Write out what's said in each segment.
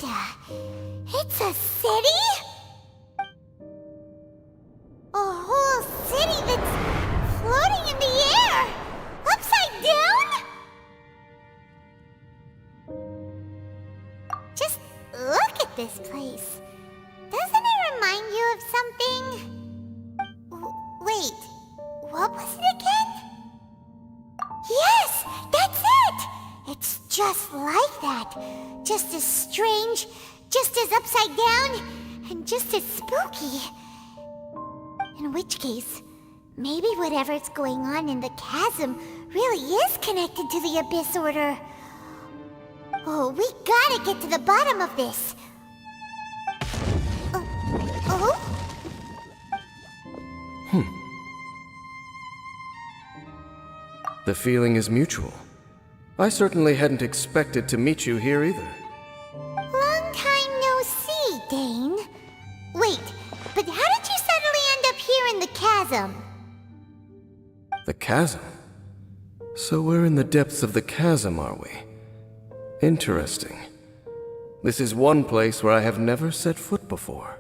It's a city? A whole city that's floating in the air! Upside down? Just look at this place. Doesn't it remind you of something? Wait, what was it again? Yes, that's it! It's just like that. Just as strange, just as upside down, and just as spooky. In which case, maybe whatever's going on in the chasm really is connected to the Abyss Order. Oh, we gotta get to the bottom of this. Oh? The feeling is mutual. I certainly hadn't expected to meet you here either. Long time no see, Dane. Wait, but how did you suddenly end up here in the chasm? The chasm? So we're in the depths of the chasm, are we? Interesting. This is one place where I have never set foot before.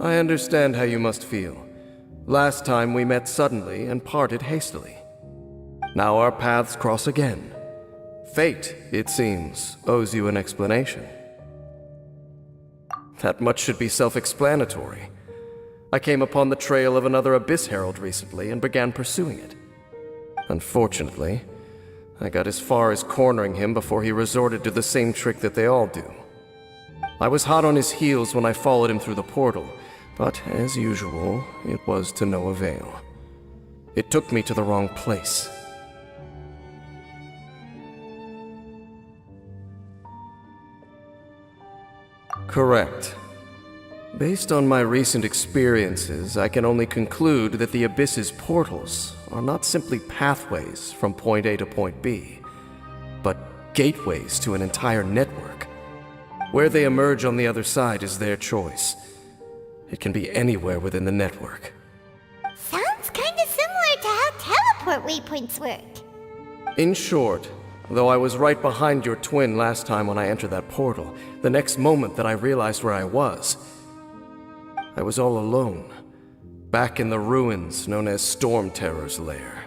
I understand how you must feel. Last time we met suddenly and parted hastily. Now our paths cross again. Fate, it seems, owes you an explanation. That much should be self-explanatory. I came upon the trail of another Abyss Herald recently and began pursuing it. Unfortunately, I got as far as cornering him before he resorted to the same trick that they all do. I was hot on his heels when I followed him through the portal, but as usual, it was to no avail. It took me to the wrong place. Correct. Based on my recent experiences, I can only conclude that the Abyss's portals are not simply pathways from point A to point B, but gateways to an entire network. Where they emerge on the other side is their choice. It can be anywhere within the network. Sounds kinda similar to how teleport waypoints work. In short, though I was right behind your twin last time when I entered that portal, the next moment that I realized where I was all alone, back in the ruins known as Storm Terror's lair.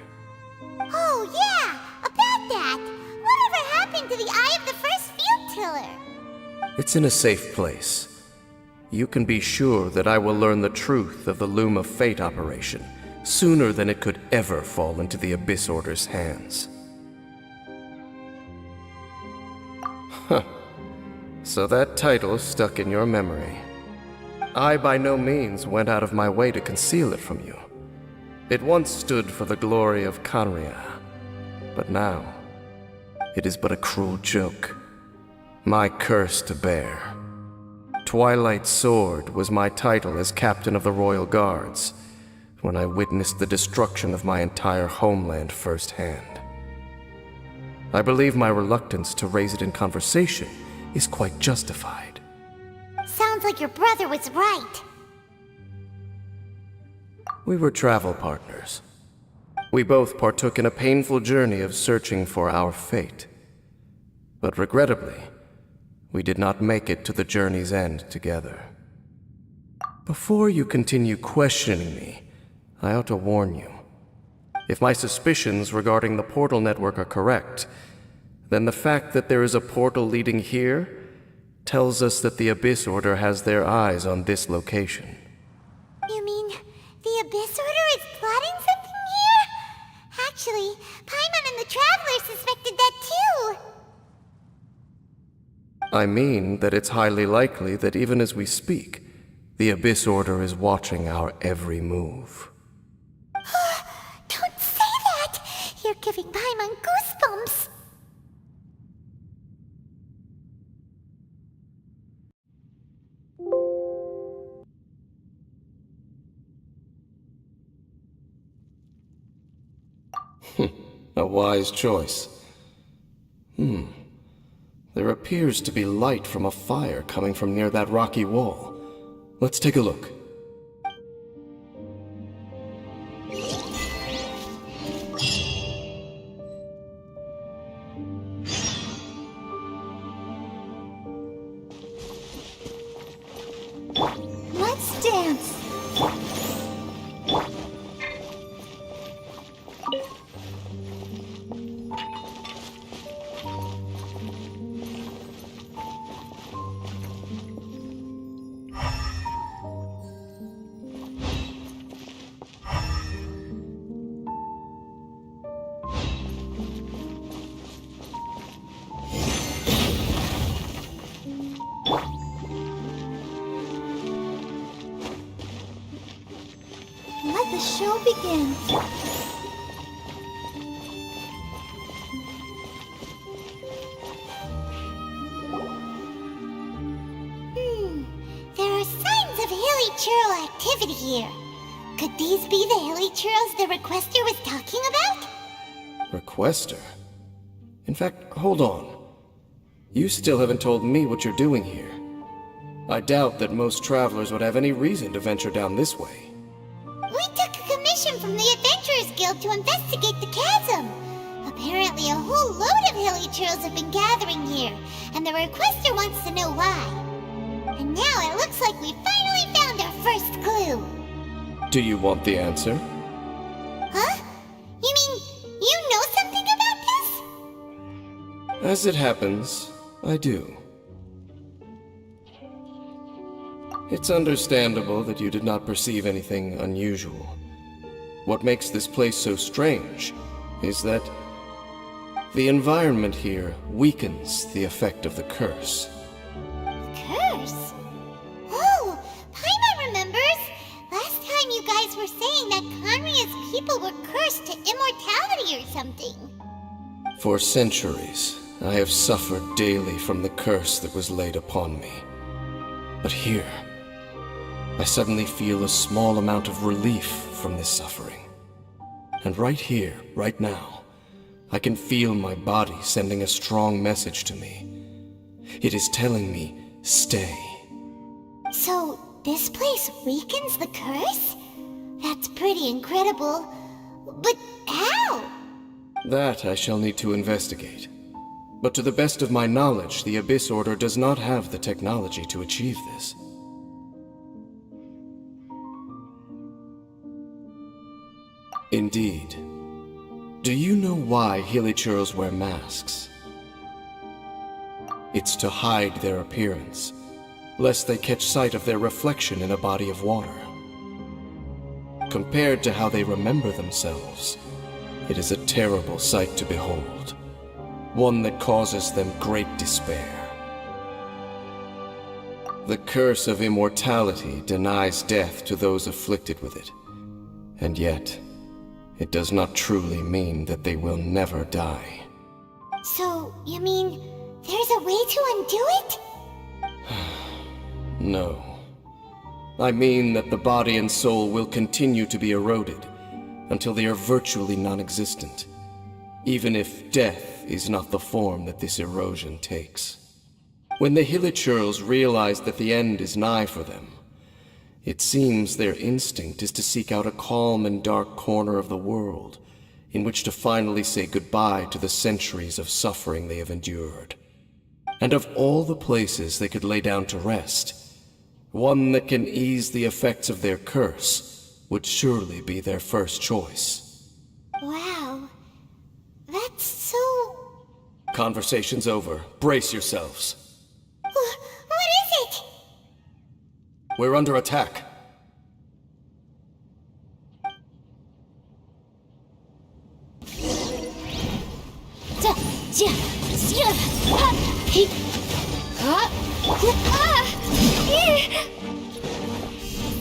Oh yeah, about that! Whatever happened to the Eye of the First Field Tiller? It's in a safe place. You can be sure that I will learn the truth of the Loom of Fate operation sooner than it could ever fall into the Abyss Order's hands. Huh. So that title stuck in your memory. I by no means went out of my way to conceal it from you. It once stood for the glory of Kanria, but now it is but a cruel joke. My curse to bear. Twilight Sword was my title as captain of the Royal Guards when I witnessed the destruction of my entire homeland firsthand. I believe my reluctance to raise it in conversation is quite justified. Sounds like your brother was right. We were travel partners. We both partook in a painful journey of searching for our fate. But regrettably, we did not make it to the journey's end together. Before you continue questioning me, I ought to warn you. If my suspicions regarding the portal network are correct, then the fact that there is a portal leading here tells us that the Abyss Order has their eyes on this location. You mean the Abyss Order is plotting something here? Actually, Paimon and the Traveler suspected that too. I mean that it's highly likely that even as we speak, the Abyss Order is watching our every move. Don't say that! You're giving Paimon goosebumps. A wise choice. There appears to be light from a fire coming from near that rocky wall. Let's take a look. begins. There are signs of hilly churl activity here. Could these be the hilly churls the requester was talking about? Requester? In fact, hold on. You still haven't told me what you're doing here. I doubt that most travelers would have any reason to venture down this way. We took a commission from the Adventurers Guild to investigate the chasm. Apparently a whole load of hilly churls have been gathering here, and the requester wants to know why. And now it looks like we finally found our first clue. Do you want the answer? Huh? You mean you know something about this? As it happens, I do. It's understandable that you did not perceive anything unusual. What makes this place so strange is that the environment here weakens the effect of the curse. Curse? Oh, Paimon remembers! Last time you guys were saying that Conria's people were cursed to immortality or something. For centuries, I have suffered daily from the curse that was laid upon me. But here, I suddenly feel a small amount of relief from this suffering. And right here, right now, I can feel my body sending a strong message to me. It is telling me, stay. So, this place weakens the curse? That's pretty incredible. But how? That I shall need to investigate. But to the best of my knowledge, the Abyss Order does not have the technology to achieve this. Indeed. Do you know why Hilichurls wear masks? It's to hide their appearance, lest they catch sight of their reflection in a body of water. Compared to how they remember themselves, it is a terrible sight to behold, one that causes them great despair. The curse of immortality denies death to those afflicted with it, and yet, it does not truly mean that they will never die. So, you mean there's a way to undo it? No. I mean that the body and soul will continue to be eroded until they are virtually non-existent, even if death is not the form that this erosion takes. When the Hilichurls realize that the end is nigh for them, it seems their instinct is to seek out a calm and dark corner of the world in which to finally say goodbye to the centuries of suffering they have endured. And of all the places they could lay down to rest, one that can ease the effects of their curse would surely be their first choice. Wow. That's so... Conversation's over. Brace yourselves. What is it? We're under attack.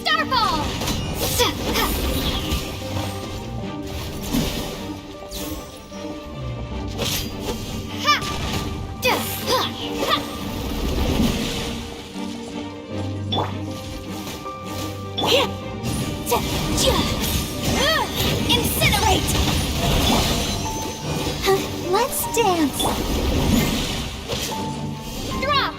Starball! Incinerate! Let's dance. Drop!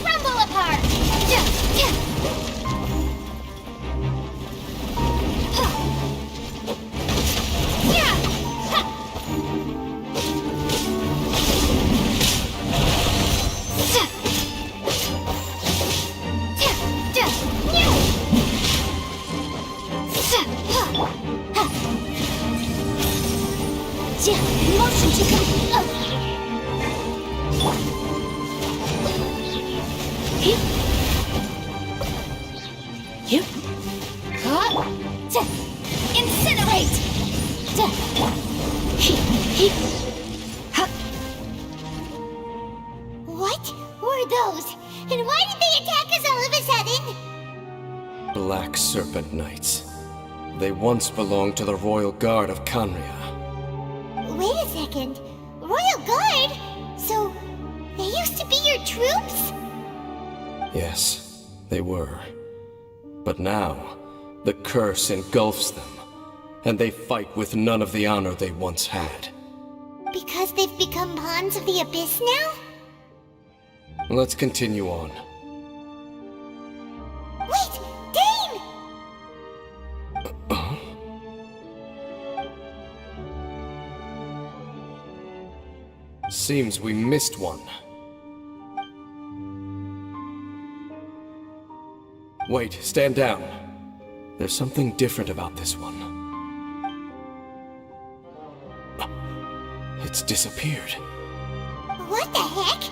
Crumble apart! Motion to come. Incinerate! What were those? And why did they attack Black Serpent Knights. They once belonged to the Royal Guard of Kanria. Wait a second. Royal Guard? So, they used to be your troops? Yes, they were. But now, the curse engulfs them, and they fight with none of the honor they once had. Because they've become pawns of the Abyss now? Let's continue on. Wait! Dane! Seems we missed one. Wait, stand down. There's something different about this one. It's disappeared. What the heck?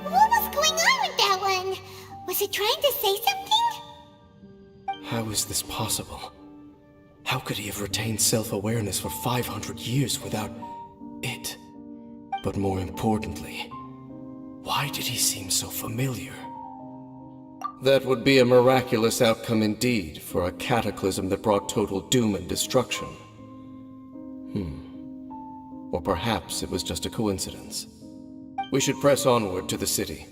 What was going on with that one? Was it trying to say something? How is this possible? How could he have retained self-awareness for 500 years without it? But more importantly, why did he seem so familiar? That would be a miraculous outcome indeed for a cataclysm that brought total doom and destruction. Or perhaps it was just a coincidence. We should press onward to the city.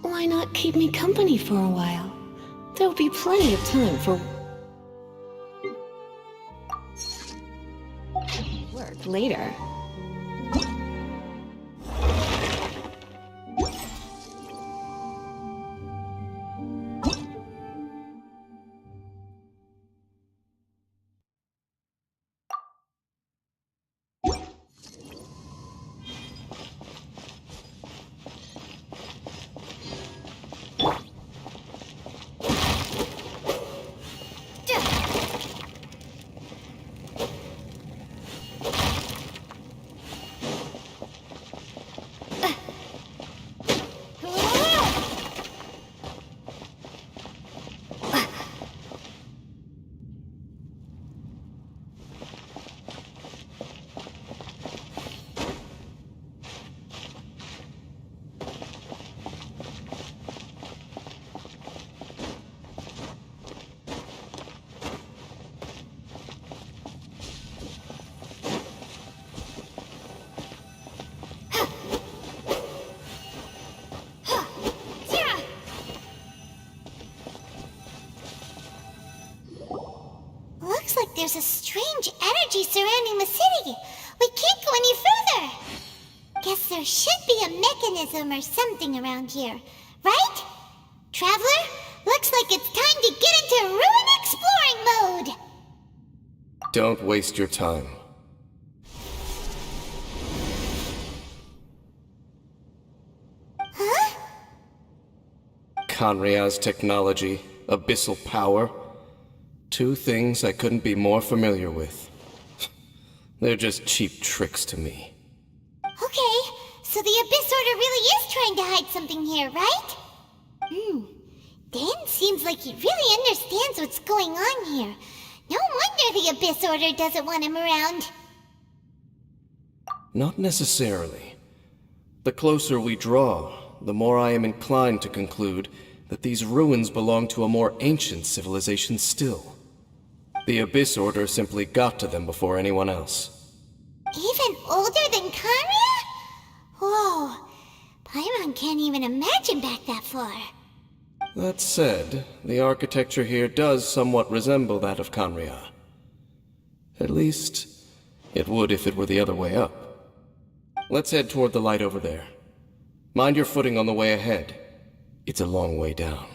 Why not keep me company for a while? There'll be plenty of time for work later. Looks like there's a strange energy surrounding the city. We can't go any further. Guess there should be a mechanism or something around here, right? Traveler, looks like it's time to get into ruin exploring mode. Don't waste your time. Huh? Kanria's technology, abyssal power. Two things I couldn't be more familiar with. They're just cheap tricks to me. Okay, so the Abyss Order really is trying to hide something here, right? Dan seems like he really understands what's going on here. No wonder the Abyss Order doesn't want him around. Not necessarily. The closer we draw, the more I am inclined to conclude that these ruins belong to a more ancient civilization still. The Abyss Order simply got to them before anyone else. Even older than Kanria? Whoa, Paimon can't even imagine back that far. That said, the architecture here does somewhat resemble that of Kanria. At least, it would if it were the other way up. Let's head toward the light over there. Mind your footing on the way ahead. It's a long way down.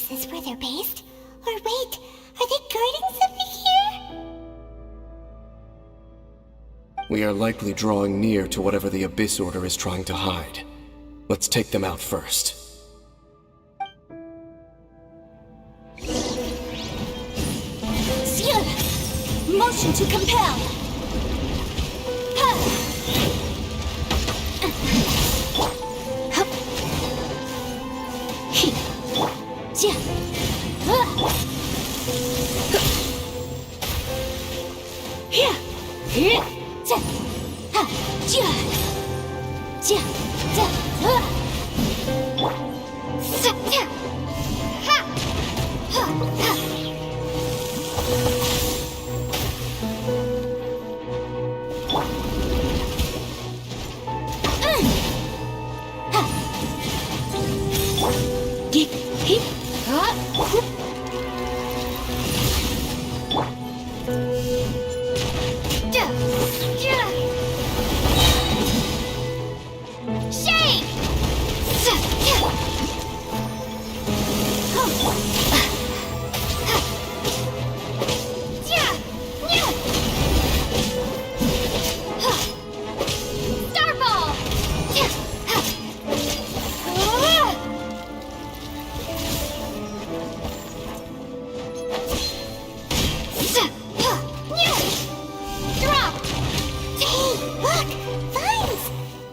this where they're based? Or wait, are they guarding something here? We are likely drawing near to whatever the Abyss Order is trying to hide. Let's take them out first. Seal! Motion to compel!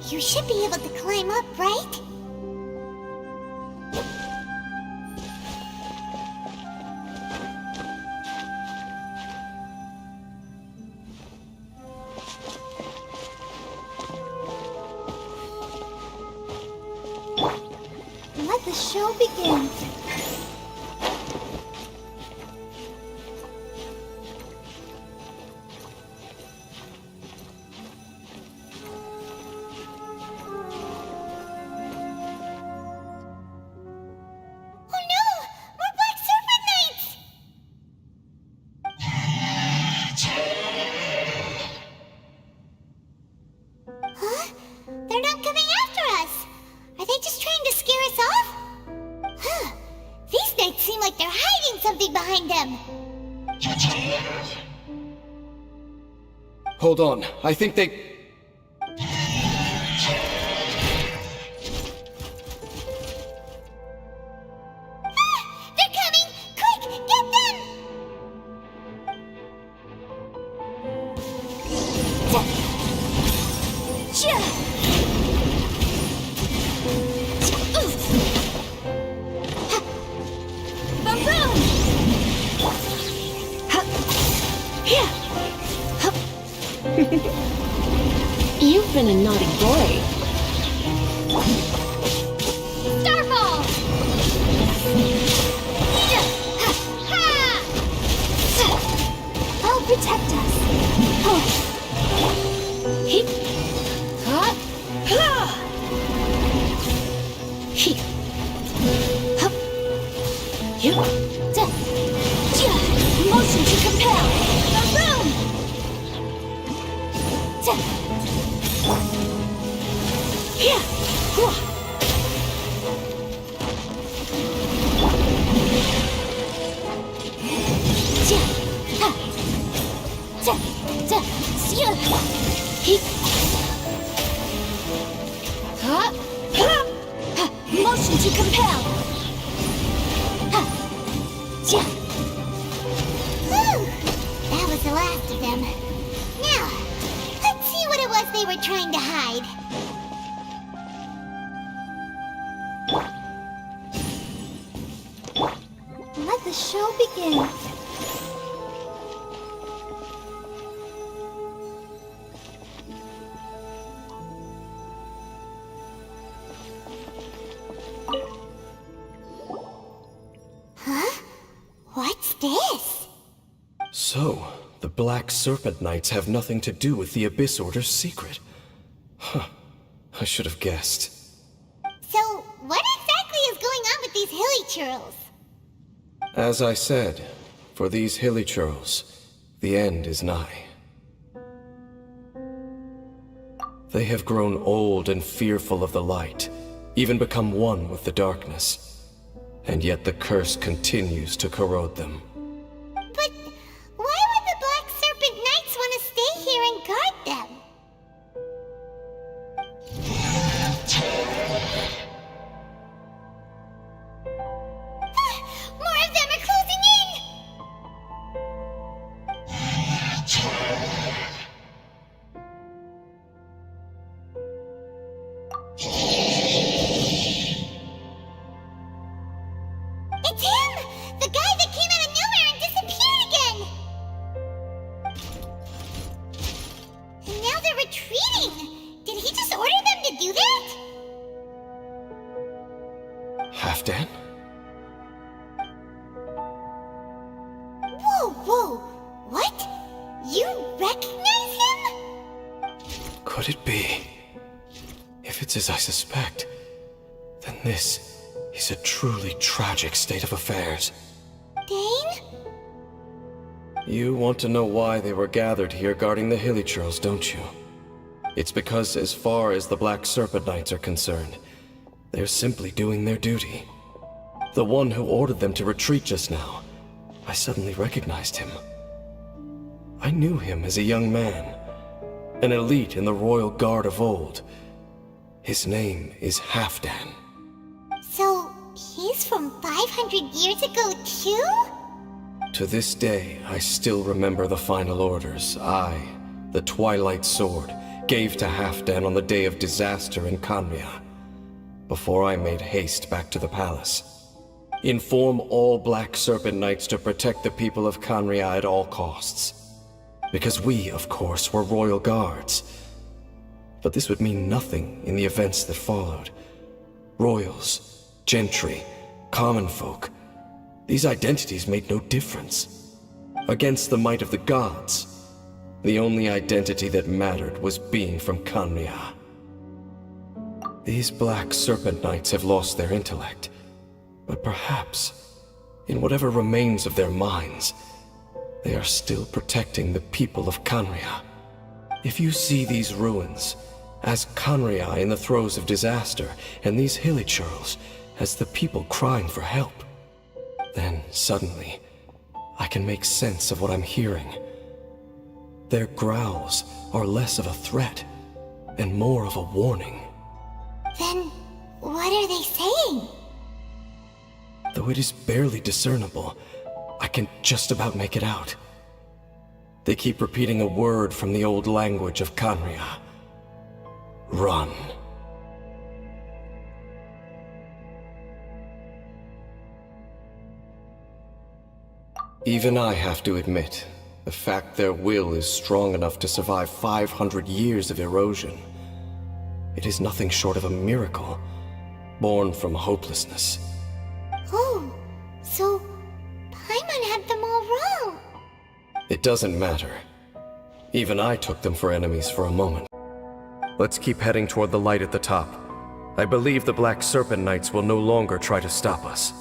You should be able to climb up, right? Let the show begin. Hold on, I think they... They're coming! Quick, get them! You've been a naughty boy. Starfall! I'll protect us. Hip. Ha. Ha. Hip. Hup. Hip. Motion to compel. The room! Here. Motion to compel. That was the last of them. Now, let's see what it was they were trying to hide. Let the show begin. Huh? What's this? So, the Black Serpent Knights have nothing to do with the Abyss Order's secret. Huh. I should have guessed. So, what exactly is going on with these hilly churls? As I said, for these hilly churls, the end is nigh. They have grown old and fearful of the light, even become one with the darkness. and yet the curse continues to corrode them. But why would the Black Serpent Knights want to stay here and guard them? More of them are closing in! It's him! The guy that came out of nowhere and disappeared again! And now they're retreating! Did he just order them to do that? Halfdan? Whoa, whoa! What? You recognize him? Could it be? If it's as I suspect, then this is a truly tragic state of affairs. Dane? You want to know why they were gathered here guarding the Hilichurls, don't you? It's because as far as the Black Serpent Knights are concerned, they're simply doing their duty. The one who ordered them to retreat just now, I suddenly recognized him. I knew him as a young man, an elite in the royal guard of old. His name is Halfdan. So, he's from 500 years ago too? To this day, I still remember the final orders I, the Twilight Sword, gave to Halfdan on the day of disaster in Khanria, before I made haste back to the palace. Inform all Black Serpent Knights to protect the people of Khanria at all costs. Because we, of course, were royal guards. But this would mean nothing in the events that followed. Royals, gentry, common folk, these identities made no difference. Against the might of the gods, the only identity that mattered was being from Khanria. These Black Serpent Knights have lost their intellect, but perhaps, in whatever remains of their minds, they are still protecting the people of Khanria. If you see these ruins as Khanria in the throes of disaster, and these Hilichurls as the people crying for help, then suddenly I can make sense of what I'm hearing. Their growls are less of a threat and more of a warning. Then, what are they saying? Though it is barely discernible, I can just about make it out. They keep repeating a word from the old language of Khanria. Run. Even I have to admit, the fact their will is strong enough to survive 500 years of erosion. It is nothing short of a miracle, born from hopelessness. Oh, so Paimon had them all wrong. It doesn't matter. Even I took them for enemies for a moment. Let's keep heading toward the light at the top. I believe the Black Serpent Knights will no longer try to stop us.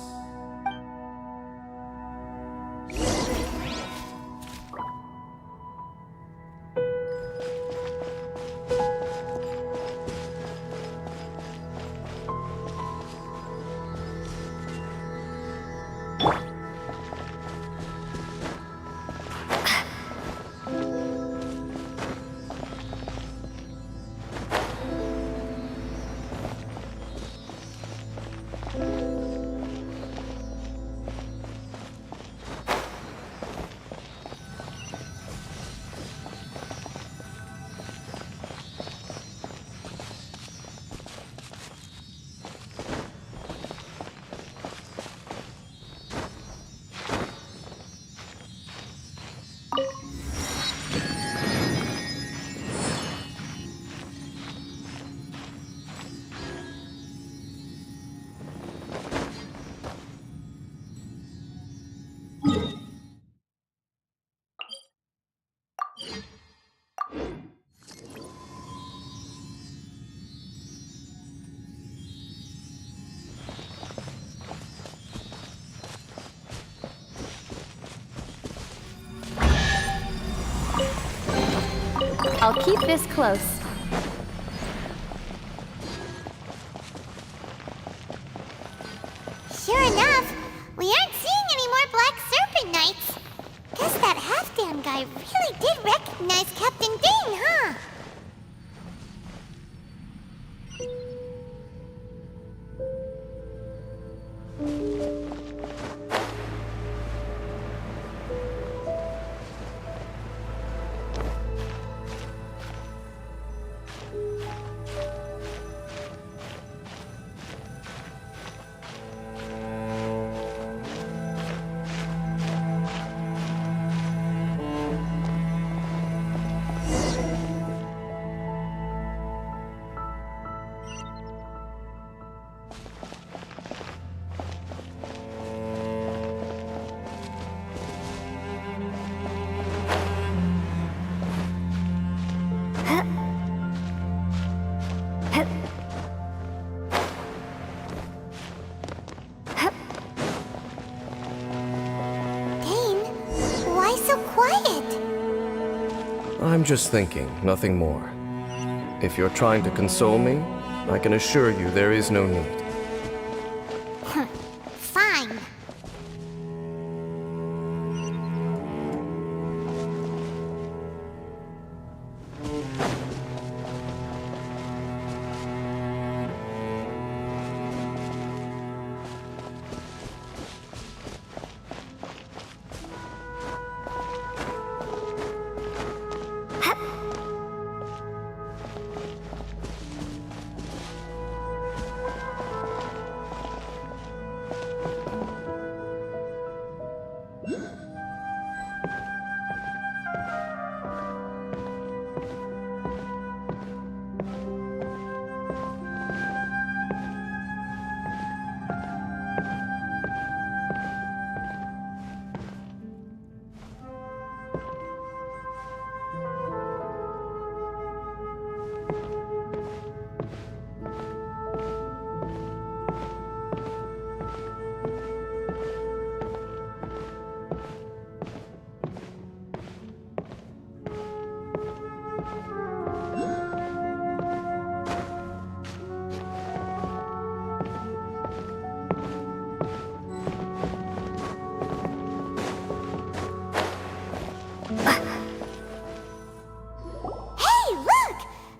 I'll keep this close. Sure enough. We aren't seeing any more Black Serpent Knights. Guess that half-damn guy really did recognize Captain Dane, huh? I'm just thinking, nothing more. If you're trying to console me, I can assure you there is no need. Fine.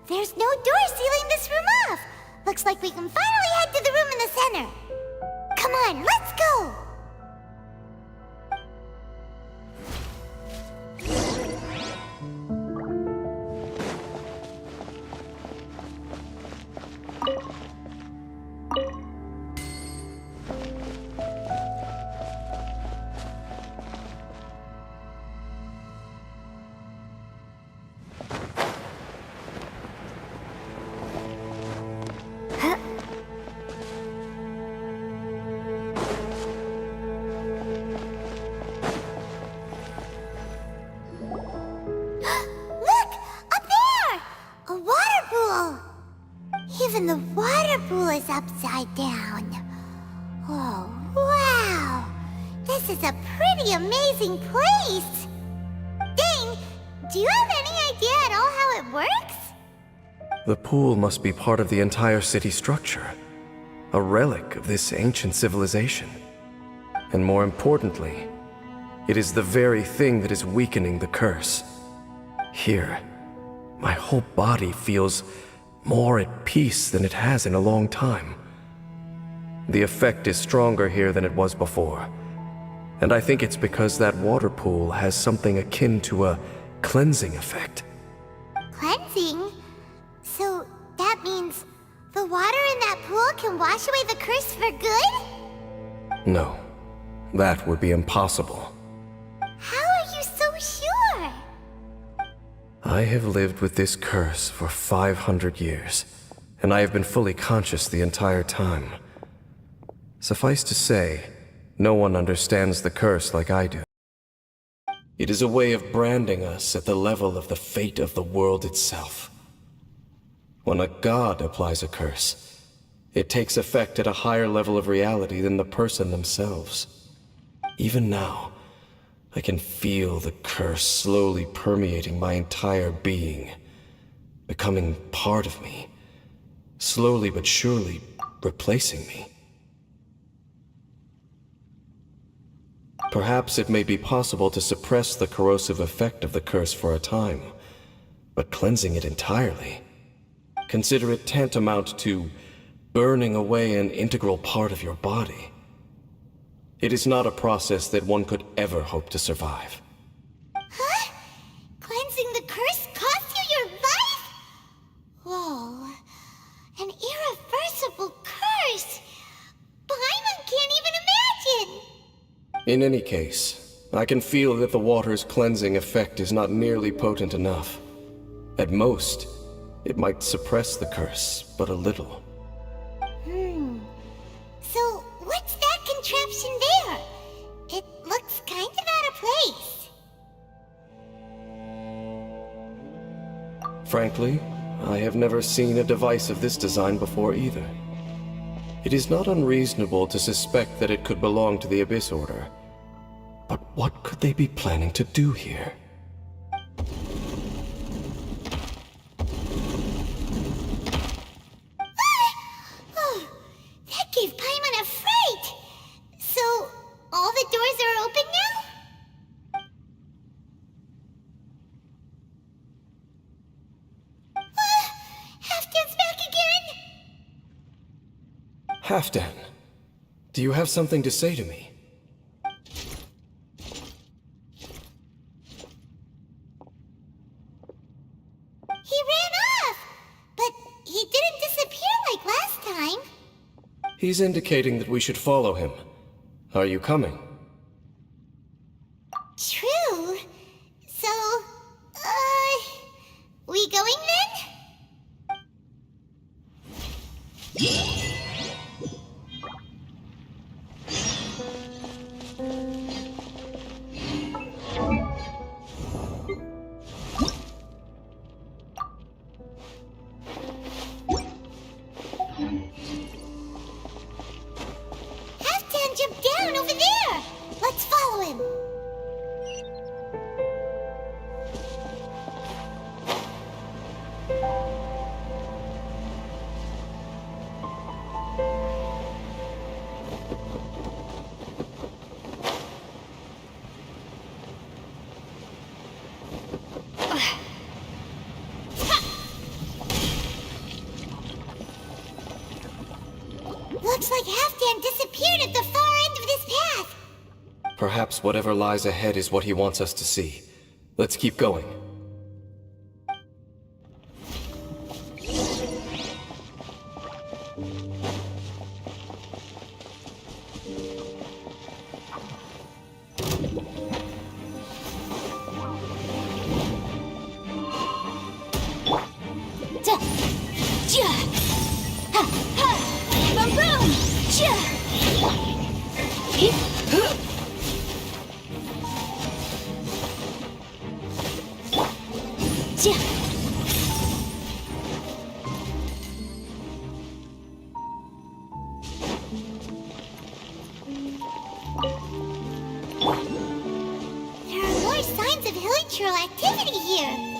There's no door sealing this room off. Looks like we can finally head to the room in the center. Come on, let's go! Even the water pool is upside down. Oh, wow! This is a pretty amazing place! Dane, do you have any idea at all how it works? The pool must be part of the entire city structure. A relic of this ancient civilization. And more importantly, it is the very thing that is weakening the curse. Here, my whole body feels more at peace than it has in a long time. The effect is stronger here than it was before. And I think it's because that water pool has something akin to a cleansing effect. Cleansing? So that means the water in that pool can wash away the curse for good? No, that would be impossible. How are you so sure? I have lived with this curse for 500 years, and I have been fully conscious the entire time. Suffice to say, no one understands the curse like I do. It is a way of branding us at the level of the fate of the world itself. When a god applies a curse, it takes effect at a higher level of reality than the person themselves. Even now, I can feel the curse slowly permeating my entire being, becoming part of me, slowly but surely replacing me. Perhaps it may be possible to suppress the corrosive effect of the curse for a time, but cleansing it entirely? Consider it tantamount to burning away an integral part of your body. It is not a process that one could ever hope to survive. Huh? Cleansing the curse cost you your life? Whoa. An irreversible curse! Paimon can't even imagine! In any case, I can feel that the water's cleansing effect is not nearly potent enough. At most, it might suppress the curse, but a little. So, what's that contraption there? It looks kind of out of place. Frankly, I have never seen a device of this design before either. It is not unreasonable to suspect that it could belong to the Abyss Order. But what could they be planning to do here? Oh, that gave Paimon a fright! So, all the doors are open now? Halfdan's back again! Halfdan, do you have something to say to me? He ran off! But he didn't disappear like last time. He's indicating that we should follow him. Are you coming? True. So, we going then? Halfdan jumped down over there! Let's follow him! Looks like Halfdan disappeared at the far end of this path. Perhaps whatever lies ahead is what he wants us to see. Let's keep going. There are more signs of hilichurl activity here.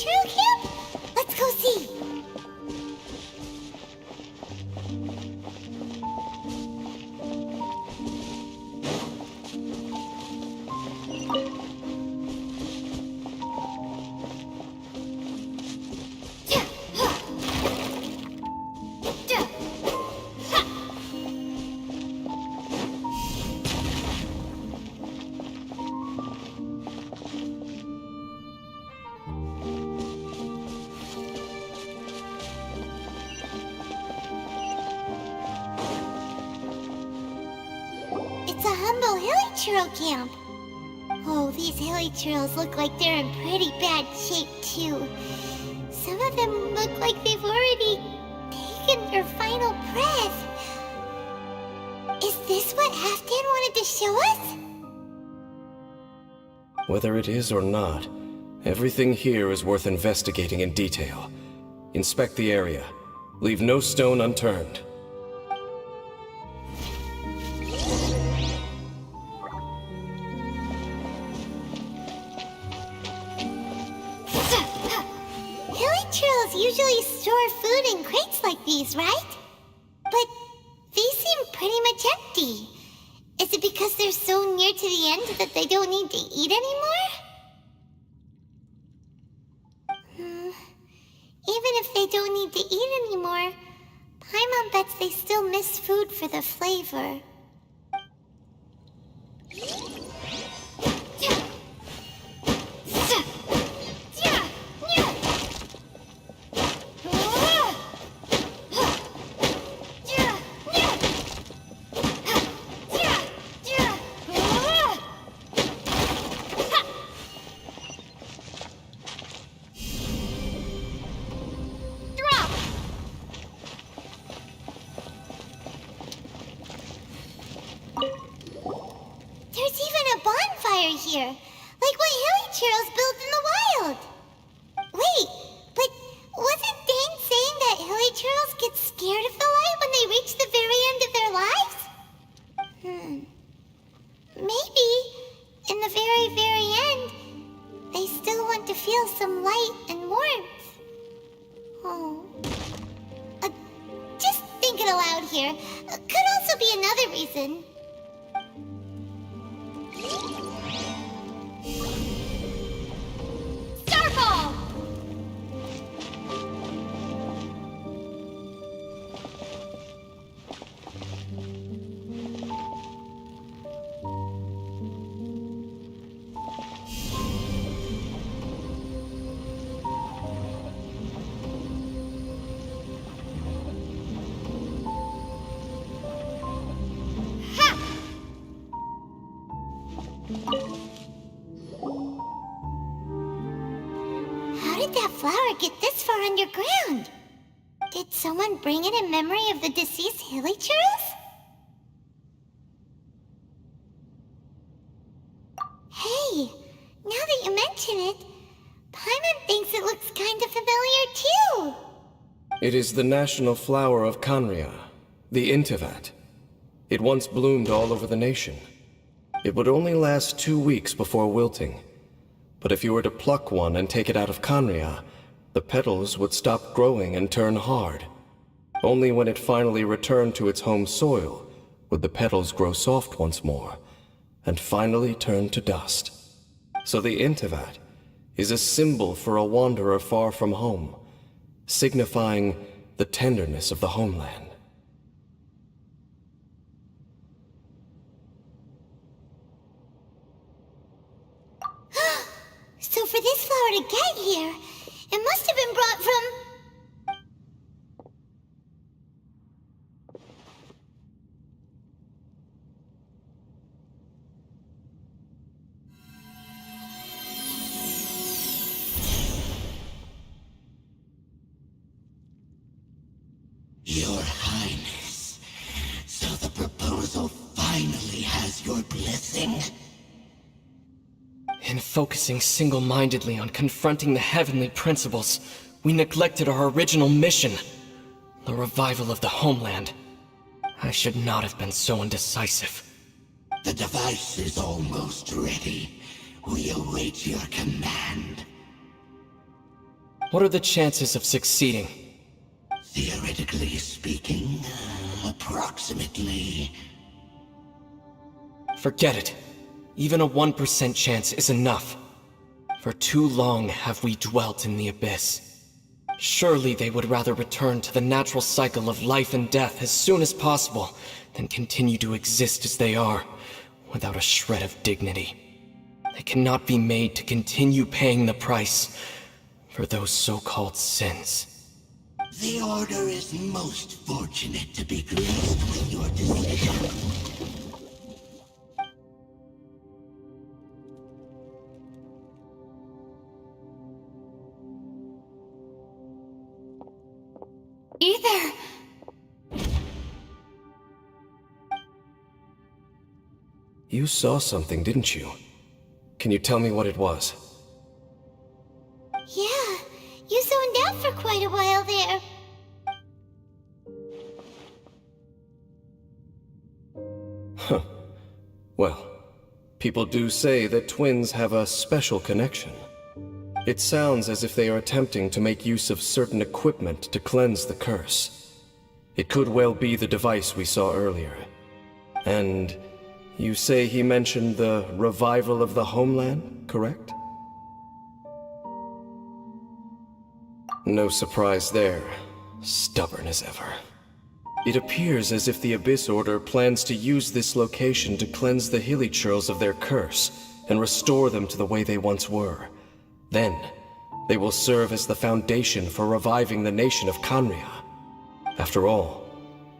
Hilichurl camp? Let's go see. It's a humble Hilichurl camp. Oh, these Hilichurls look like they're in pretty bad shape, too. Some of them look like they've already taken their final breath. Is this what Halfdan wanted to show us? Whether it is or not, everything here is worth investigating in detail. Inspect the area. Leave no stone unturned. Hilichurls usually store food in crates like these, right? But these seem pretty much empty. Is it because they're so near to the end that they don't need to eat anymore? Even if they don't need to eat anymore, Paimon bets they still miss food for the flavor. There's even a bonfire here, like what Hilichurls build in the wild. Wait, but wasn't Dane saying that Hilichurls get scared of the light when they reach the very end of their lives? Maybe, in the very, very end, they still want to feel some light and warmth. Oh. Just thinking aloud here. Could also be another reason. Starfall! How did that flower get this far underground? Did someone bring it in memory of the deceased Hilichurls? Hey, now that you mention it, Paimon thinks it looks kind of familiar too. It is the national flower of Khaenri'ah, the Intivat. It once bloomed all over the nation. It would only last 2 weeks before wilting. But if you were to pluck one and take it out of Khaenri'ah, the petals would stop growing and turn hard. Only when it finally returned to its home soil would the petals grow soft once more, and finally turn to dust. So the Intivat is a symbol for a wanderer far from home, signifying the tenderness of the homeland. So for this flower to get here, it must have been brought from... Your Highness, so the proposal finally has your blessing? In focusing single-mindedly on confronting the heavenly principles, we neglected our original mission, the revival of the homeland. I should not have been so indecisive. The device is almost ready. We await your command. What are the chances of succeeding? Theoretically speaking, approximately. Forget it. Even a 1% chance is enough. For too long have we dwelt in the abyss. Surely they would rather return to the natural cycle of life and death as soon as possible than continue to exist as they are, without a shred of dignity. They cannot be made to continue paying the price for those so-called sins. The Order is most fortunate to be graced with your decision. Either. You saw something, didn't you? Can you tell me what it was? Yeah, you zoned out for quite a while there. Huh. Well, people do say that twins have a special connection. It sounds as if they are attempting to make use of certain equipment to cleanse the curse. It could well be the device we saw earlier. And you say he mentioned the revival of the homeland, correct? No surprise there. Stubborn as ever. It appears as if the Abyss Order plans to use this location to cleanse the Hilichurls of their curse and restore them to the way they once were. Then, they will serve as the foundation for reviving the nation of Khaenri'ah. After all,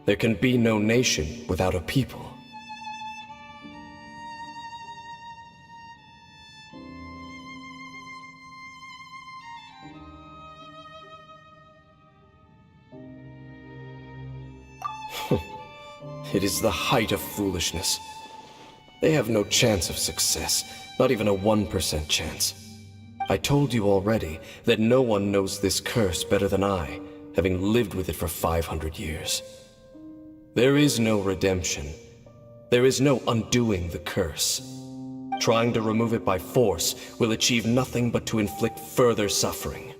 there can be no nation without a people. It is the height of foolishness. They have no chance of success, not even a 1% chance. I told you already that no one knows this curse better than I, having lived with it for 500 years. There is no redemption. There is no undoing the curse. Trying to remove it by force will achieve nothing but to inflict further suffering.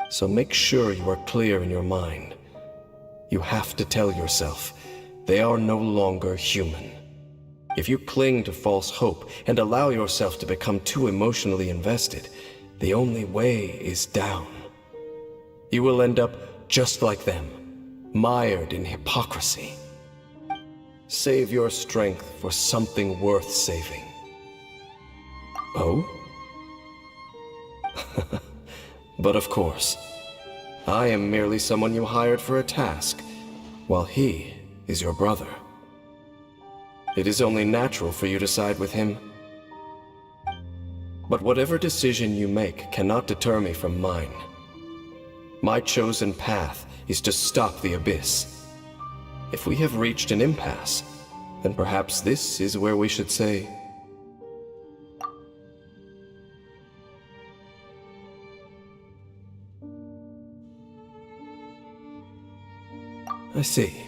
So make sure you are clear in your mind. You have to tell yourself, they are no longer human. If you cling to false hope and allow yourself to become too emotionally invested, the only way is down. You will end up just like them, mired in hypocrisy. Save your strength for something worth saving. Oh? But of course, I am merely someone you hired for a task, while he is your brother. It is only natural for you to side with him. But whatever decision you make cannot deter me from mine. My chosen path is to stop the Abyss. If we have reached an impasse, then perhaps this is where we should say... I see.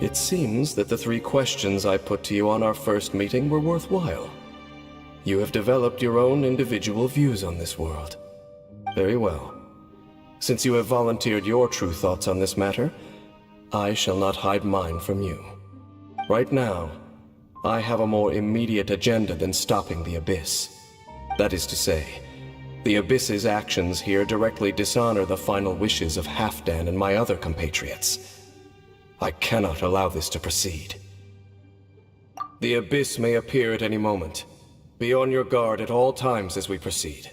It seems that the 3 questions I put to you on our first meeting were worthwhile. You have developed your own individual views on this world. Very well. Since you have volunteered your true thoughts on this matter, I shall not hide mine from you. Right now, I have a more immediate agenda than stopping the Abyss. That is to say, the Abyss's actions here directly dishonor the final wishes of Halfdan and my other compatriots. I cannot allow this to proceed. The Abyss may appear at any moment. Be on your guard at all times as we proceed.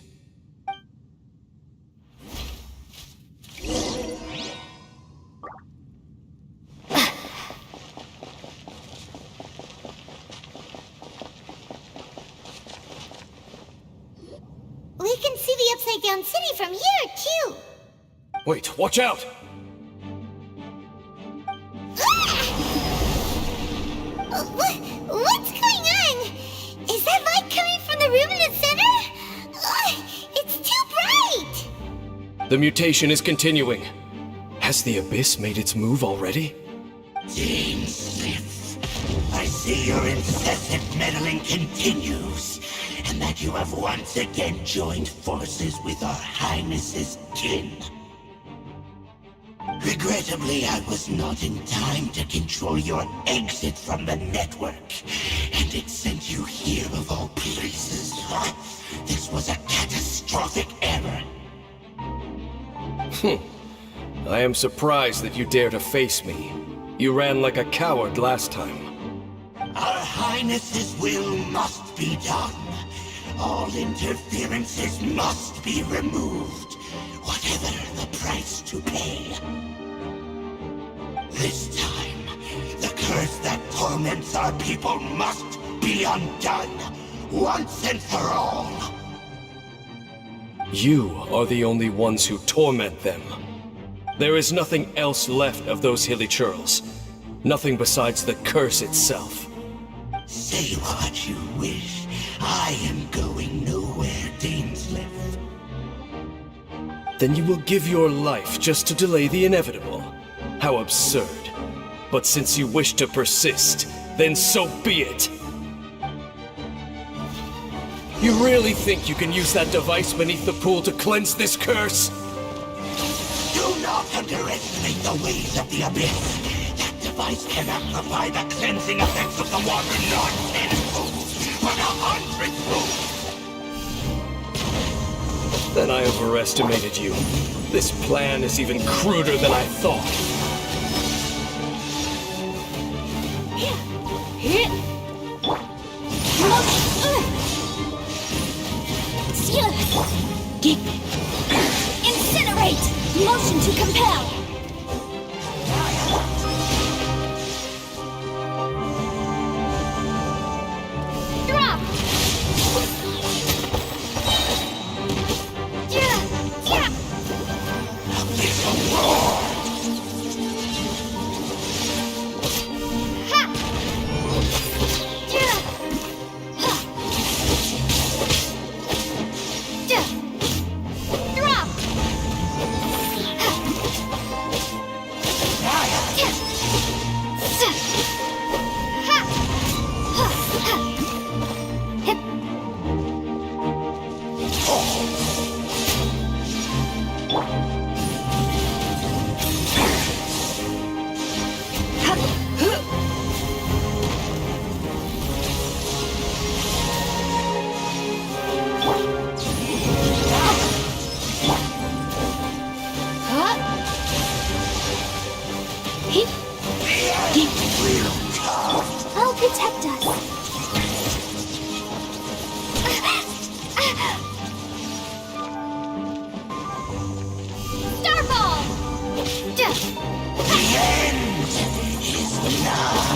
Underground City from here, too. Wait, watch out! What's going on? Is that light coming from the room in the center? It's too bright! The mutation is continuing. Has the Abyss made its move already? Dean Sith, I see your incessant meddling continues, and that you have once again joined forces with our Highness's kin. Regrettably, I was not in time to control your exit from the network, and it sent you here of all places. This was a catastrophic error. I am surprised that you dare to face me. You ran like a coward last time. Our Highness's will must be done. All interferences must be removed, whatever the price to pay. This time, the curse that torments our people must be undone, once and for all. You are the only ones who torment them. There is nothing else left of those hilly churls. Nothing besides the curse itself. Say what you wish. I am going nowhere, Dainsleif. Then you will give your life just to delay the inevitable. How absurd. But since you wish to persist, then so be it. You really think you can use that device beneath the pool to cleanse this curse? Do not underestimate the ways of the Abyss. That device cannot provide the cleansing effects of the water not 10-fold, but 100-fold. Then I overestimated you. This plan is even cruder than I thought. Incinerate! Motion to compel! Drop! I'll protect us. Starball! The end is nigh.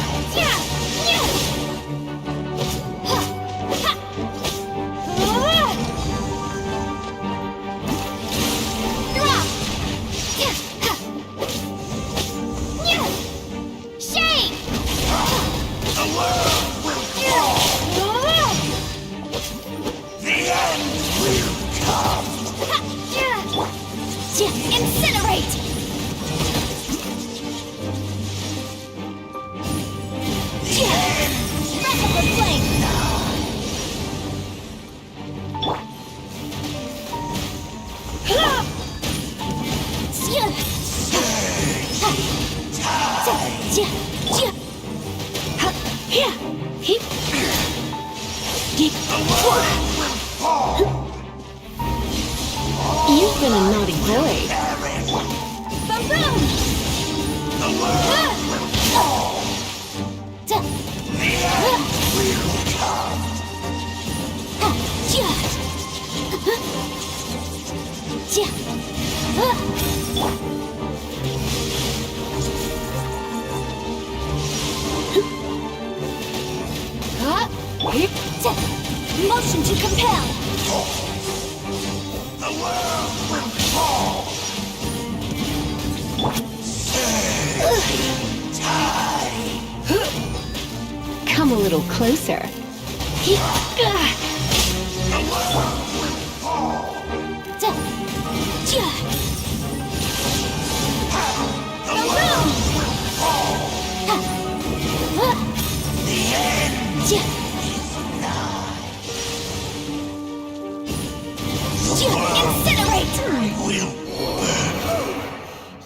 Shake! The world will fall. The end will come. Incinerate! Breath of the flame! You've been a naughty boy. Ba-boom! The world will fall. The end will come. Motion to compel! The world little closer.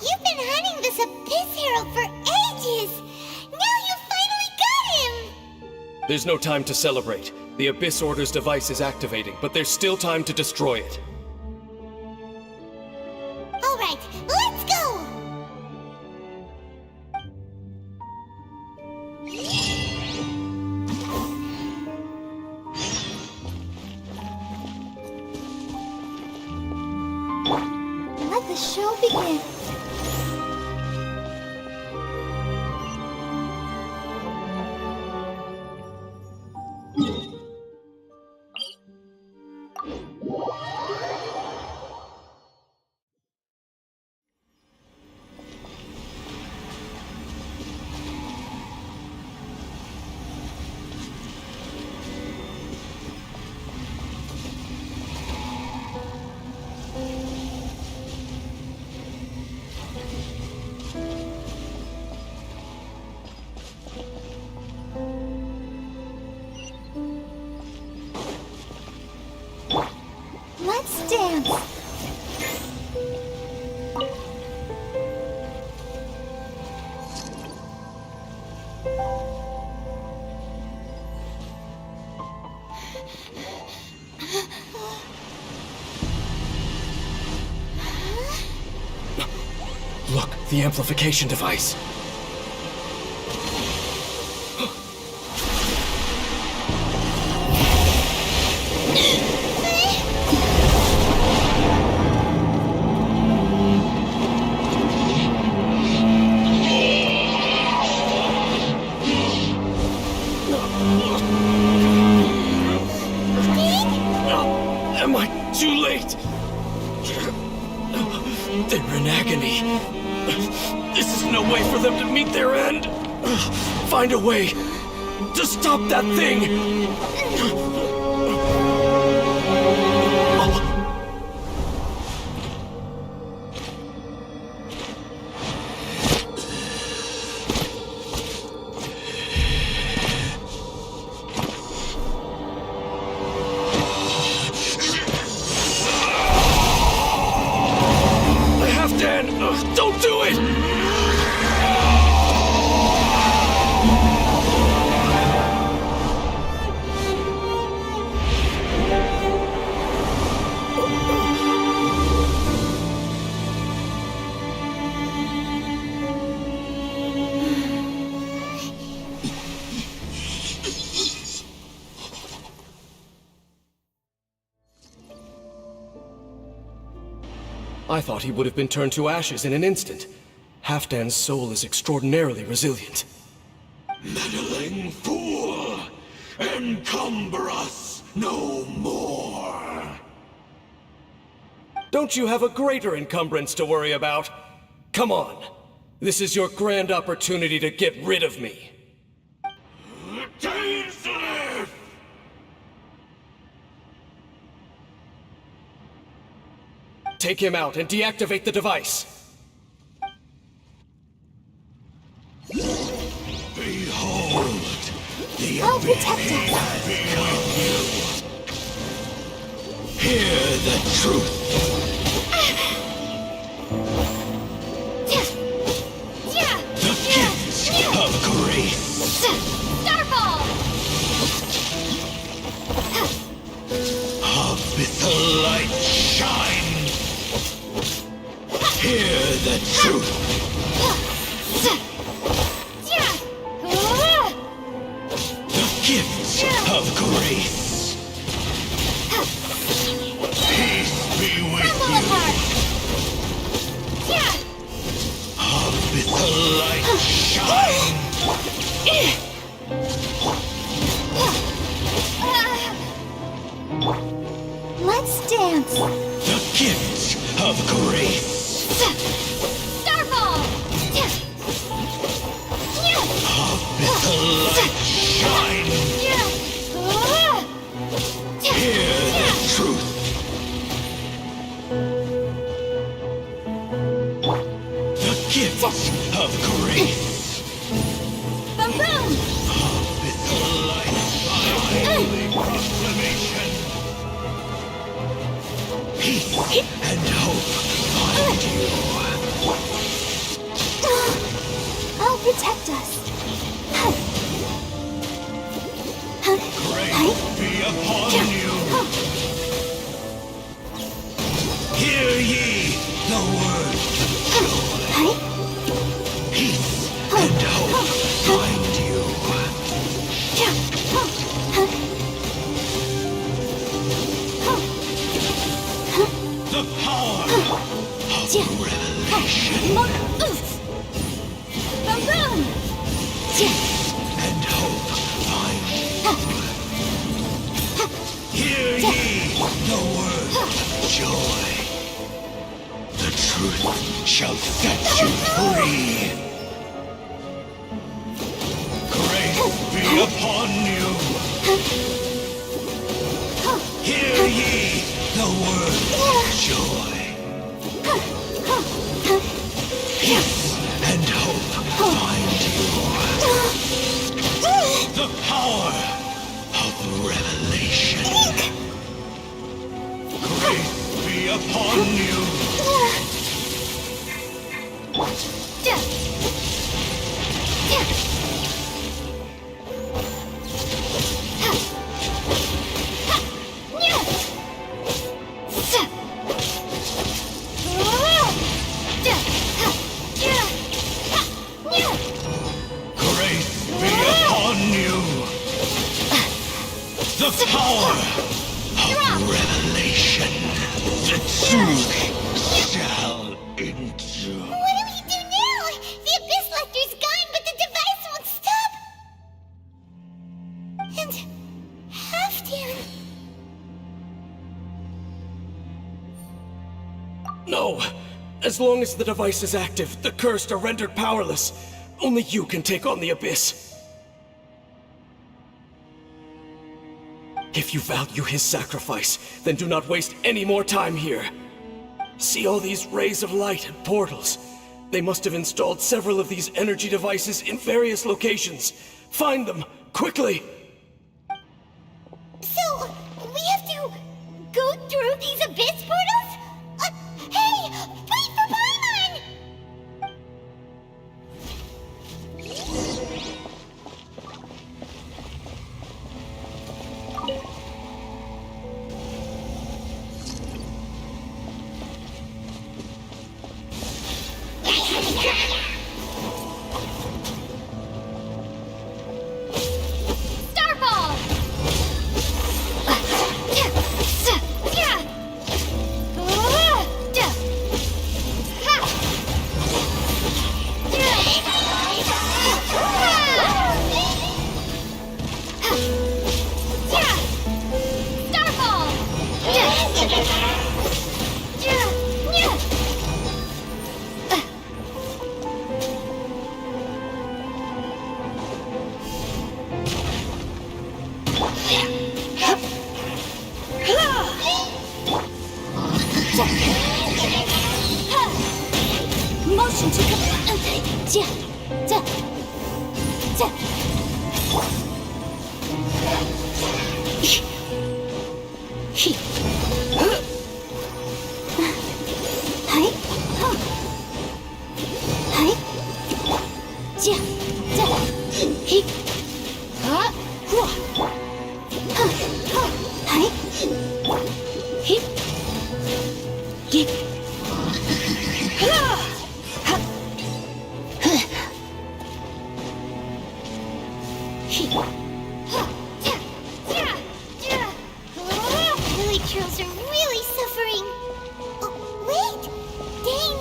You've been hunting this Abyss Herald for ages! Now you finally got him! There's no time to celebrate. The Abyss Order's device is activating, but there's still time to destroy it. Alright, let's go! Let the show begin. Let's dance. Look, the amplification device. Am I too late? They're in agony. This is no way for them to meet their end. Find a way to stop that thing. Don't do it! I thought he would have been turned to ashes in an instant. Halfdan's soul is extraordinarily resilient. Meddling fool! Encumber us no more! Don't you have a greater encumbrance to worry about? Come on. This is your grand opportunity to get rid of me. Tasteless! Take him out and deactivate the device. Behold! The I'll protect us. behind you! Hear the truth! The gift of grace! Starball! Abyssal light shine! Hear the truth! The gift of grace! Peace be with you! Abyssal light shine! Let's dance. The gift of grace! Starball! Abyssal light shine! of grace. Boom boom! This light highway proclamation. Peace and hope find you. I'll protect us. Grace be upon you. Hear ye the word of joy. Peace and hope find you. The power of revelation. Boom boom! And hope find you. Hear ye the word of joy. The truth shall set you free. Grace be upon you. Hear ye the word of joy. Peace and hope find you. The power of revelation. Grace be upon you. Grace be upon you. The power of revelation. The truth shall endure. What do we do now? The Abyss Lecter's gone, but the device won't stop. And Halfdan. No! As long as the device is active, the cursed are rendered powerless. Only you can take on the Abyss. If you value his sacrifice, then do not waste any more time here. See all these rays of light and portals? They must have installed several of these energy devices in various locations. Find them, quickly! So, we have to go through these Abyss portals? Hey! Wait for Paimon! Starball! Motion to Lily Trails are really suffering. Oh, wait! Dane!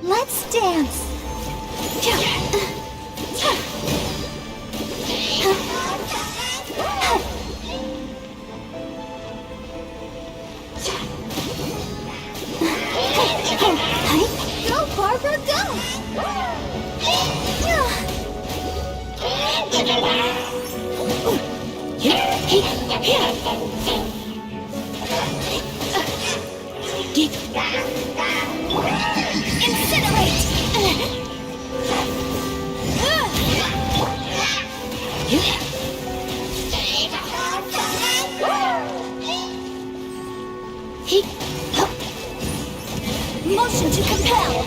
Let's dance. Motion to compel.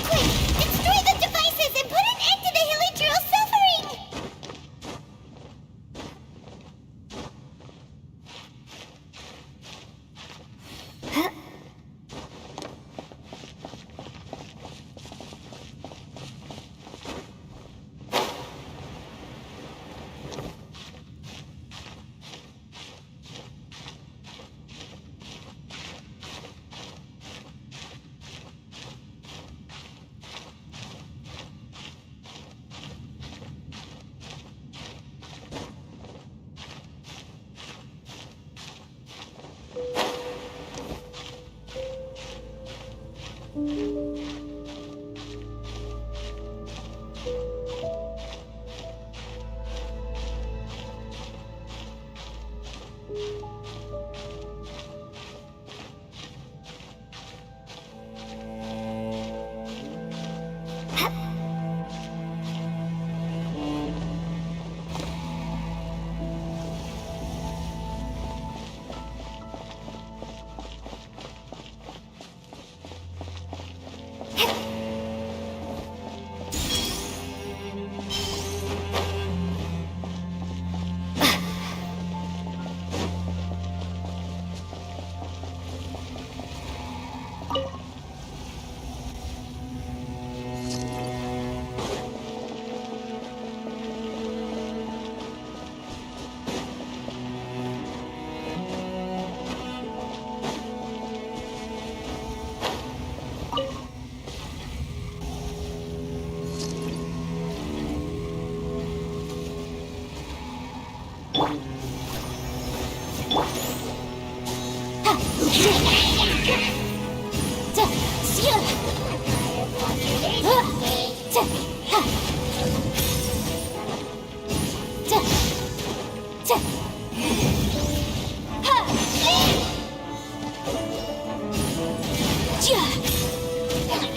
Quick, destroy the devices and put an end to the Hilichurl's suffering!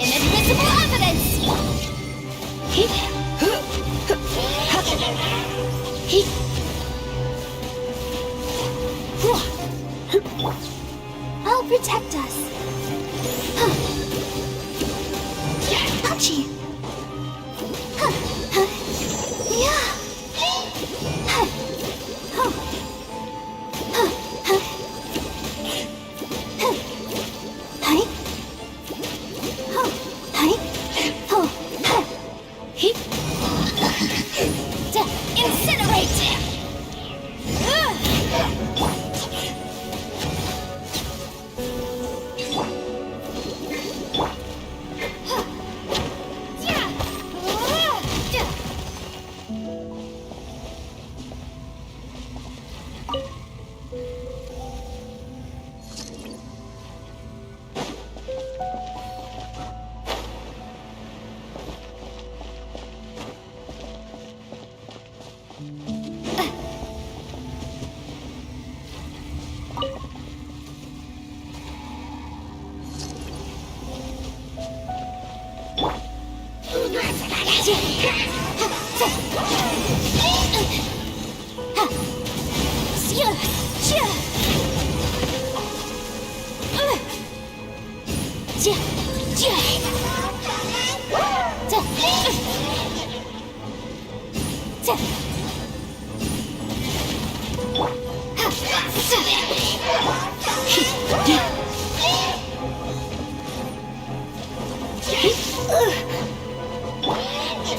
Inadmissible evidence! I'll protect us. Ouchie! Yeah!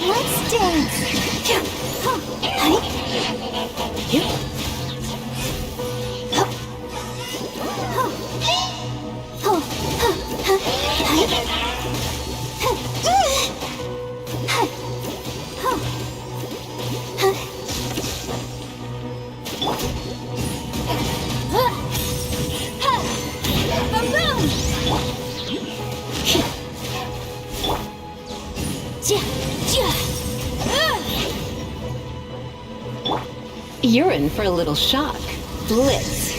Let's dance. You're in for a little shock. Blitz.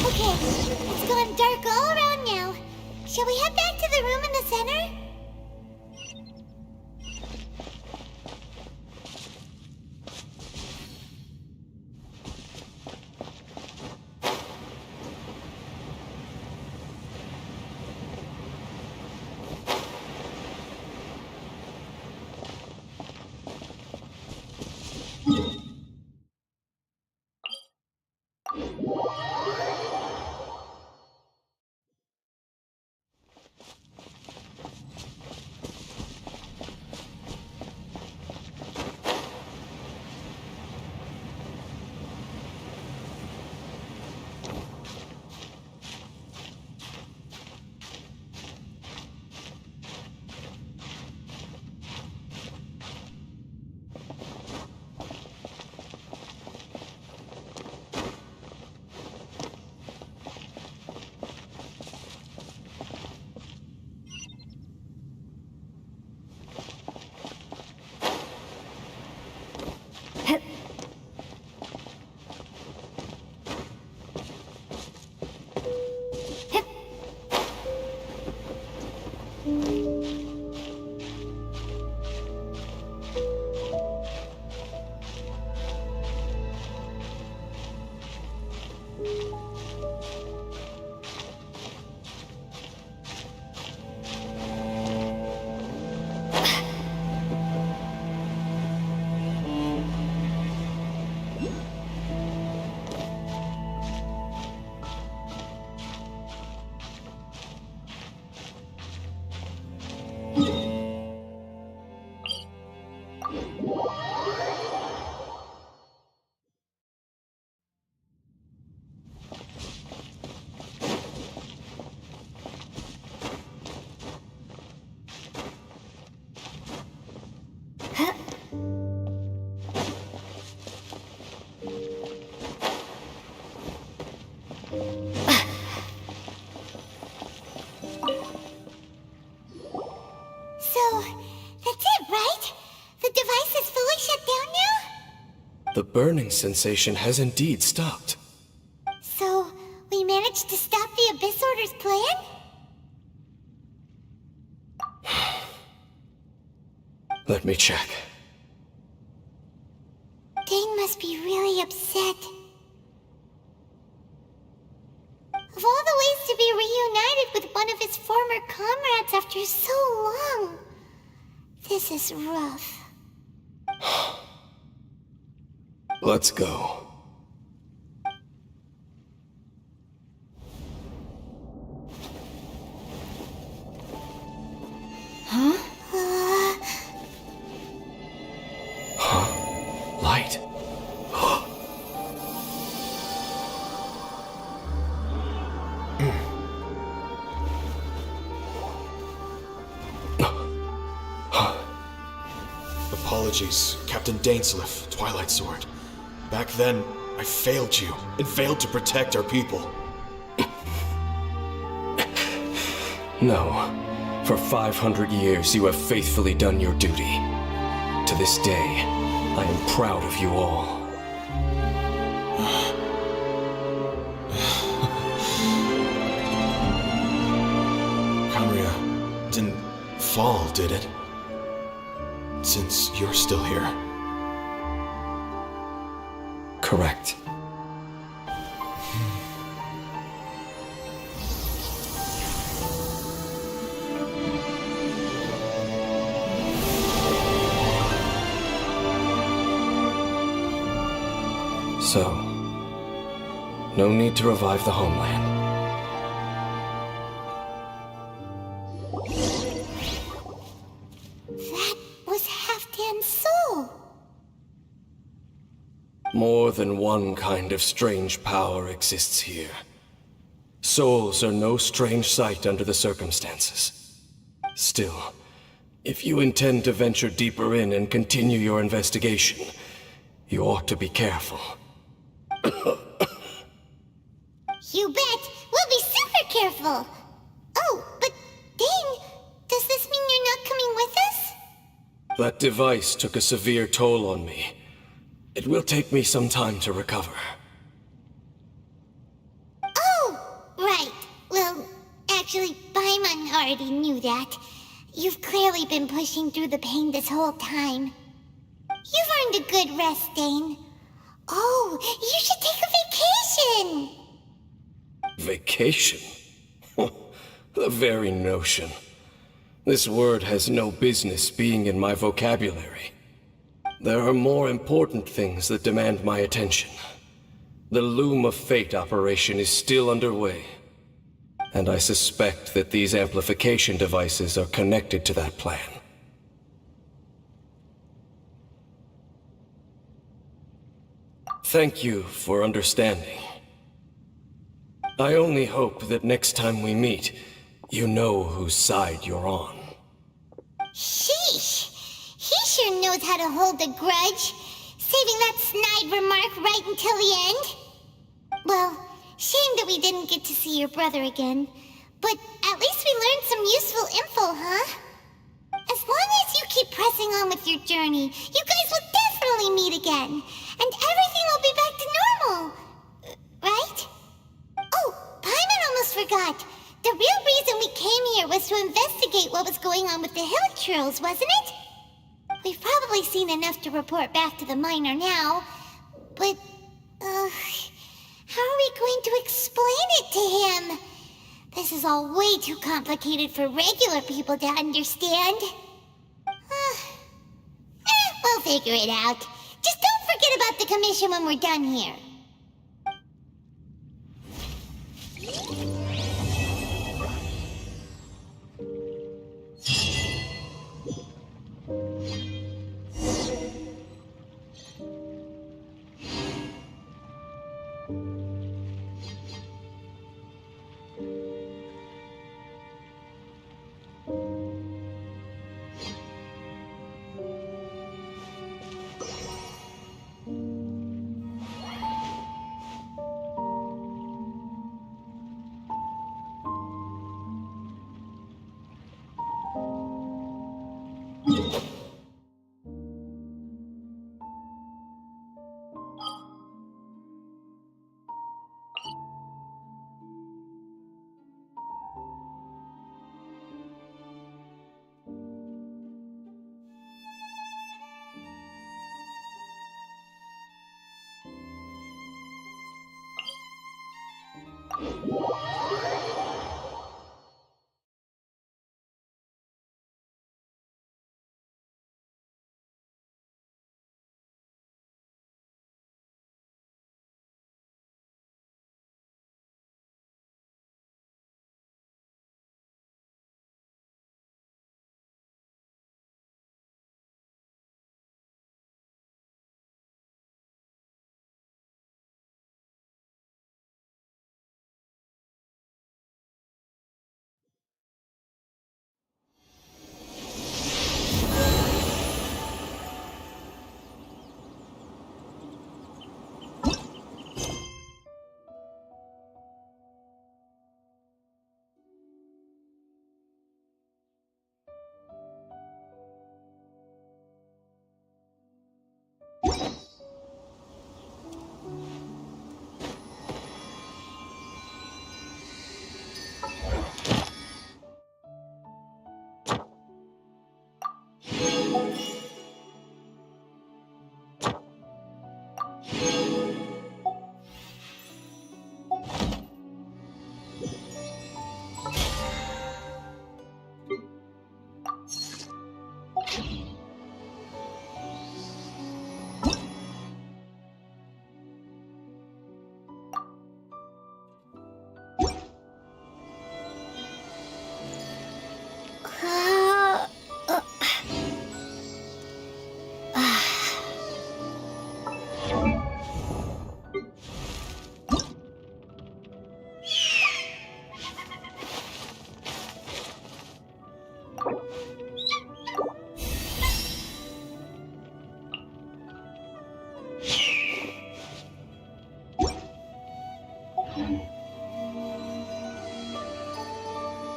Okay, it's gone dark all around now. Shall we head back to the room in the center? So, that's it, right? The device is fully shut down now? The burning sensation has indeed stopped. So, we managed to stop the Abyss Order's plan? Let me check. Dane must be really upset. Of all the ways to be reunited with one of his former comrades after so long, this is rough. Let's go. Light. Apologies, Captain Dainsleif, Twilight Sword. Back then, I failed you, and failed to protect our people. No. For 500 years, you have faithfully done your duty. To this day, I am proud of you all. Kamria didn't fall, did it? Since you're still here. Correct. So, no need to revive the homeland. That was Halfdan's soul. More than one kind of strange power exists here. Souls are no strange sight under the circumstances. Still, if you intend to venture deeper in and continue your investigation, you ought to be careful. You bet! We'll be super careful! Oh, but Dane, does this mean you're not coming with us? That device took a severe toll on me. It will take me some time to recover. Oh, right. Well, actually, Paimon already knew that. You've clearly been pushing through the pain this whole time. You've earned a good rest, Dane. Oh, you should take a vacation! Vacation? The very notion. This word has no business being in my vocabulary. There are more important things that demand my attention. The Loom of Fate operation is still underway, and I suspect that these amplification devices are connected to that plan. Thank you for understanding. I only hope that next time we meet, you know whose side you're on. Sheesh! He sure knows how to hold a grudge, saving that snide remark right until the end. Well, shame that we didn't get to see your brother again, but at least we learned some useful info, huh? As long as you keep pressing on with your journey, you guys will definitely meet again, and everything will be back to normal, right? Oh, Paimon almost forgot. The real reason we came here was to investigate what was going on with the hill trolls, wasn't it? We've probably seen enough to report back to the miner now, but, how are we going to explain it to him? This is all way too complicated for regular people to understand. We'll figure it out. Just don't forget about the commission when we're done here.